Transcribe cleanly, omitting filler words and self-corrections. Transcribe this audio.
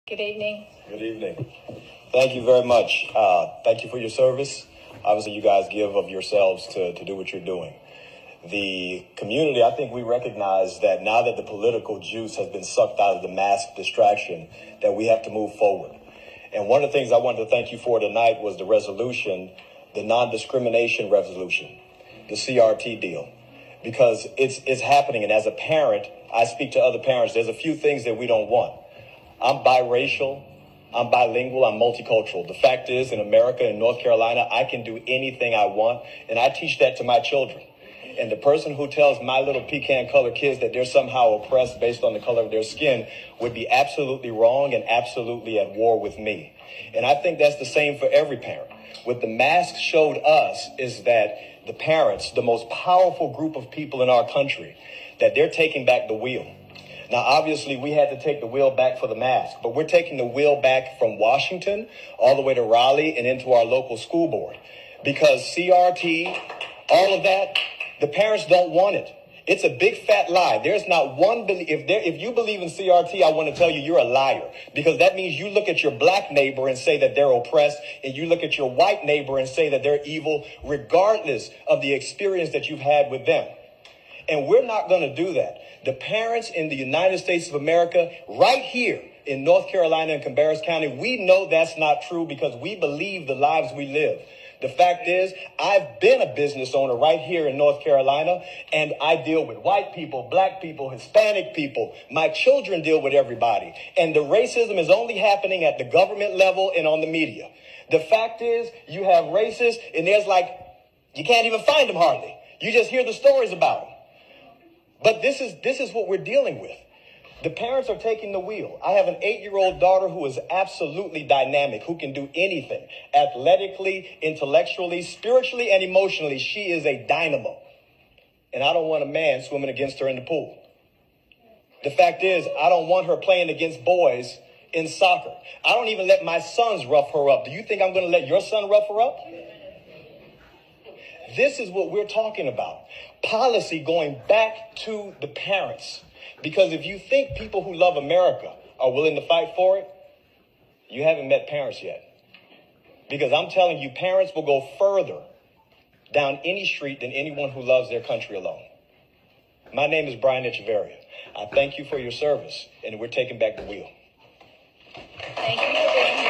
Good evening. Good evening. Thank you very much. Thank you for your service. Obviously, you guys give of yourselves to do what you're doing. The community, I think we recognize that now that the political juice has been sucked out of the mask distraction, that we have to move forward. And one of the things I wanted to thank you for tonight was the resolution, the non-discrimination resolution, the CRT deal, because it's happening. And as a parent, I speak to other parents. There's a few things that we don't want. I'm biracial, I'm bilingual, I'm multicultural. The fact is, in America, in North Carolina, I can do anything I want, and I teach that to my children. And the person who tells my little pecan-colored kids that they're somehow oppressed based on the color of their skin would be absolutely wrong and absolutely at war with me. And I think that's the same for every parent. What the mask showed us is that the parents, the most powerful group of people in our country, that they're taking back the wheel. Now, obviously, we had to take the wheel back for the mask, but we're taking the wheel back from Washington all the way to Raleigh and into our local school board. Because CRT, all of that, the parents don't want it. It's a big fat lie. There's not one, if you believe in CRT, I want to tell you you're a liar. Because that means you look at your black neighbor and say that they're oppressed, and you look at your white neighbor and say that they're evil, regardless of the experience that you've had with them. And we're not going to do that. The parents in the United States of America, right here in North Carolina and Cabarrus County, we know that's not true because we believe the lives we live. The fact is, I've been a business owner right here in North Carolina, and I deal with white people, black people, Hispanic people. My children deal with everybody. And the racism is only happening at the government level and on the media. The fact is, you have racists, and you can't even find them hardly. You just hear the stories about them. But this is what we're dealing with. The parents are taking the wheel. I have an 8-year-old daughter who is absolutely dynamic, who can do anything. Athletically, intellectually, spiritually, and emotionally, she is a dynamo. And I don't want a man swimming against her in the pool. The fact is, I don't want her playing against boys in soccer. I don't even let my sons rough her up. Do you think I'm going to let your son rough her up? This is what we're talking about. Policy going back to the parents. Because if you think people who love America are willing to fight for it, you haven't met parents yet. Because I'm telling you, parents will go further down any street than anyone who loves their country alone. My name is Brian Echeverria. I thank you for your service, and we're taking back the wheel. Thank you for being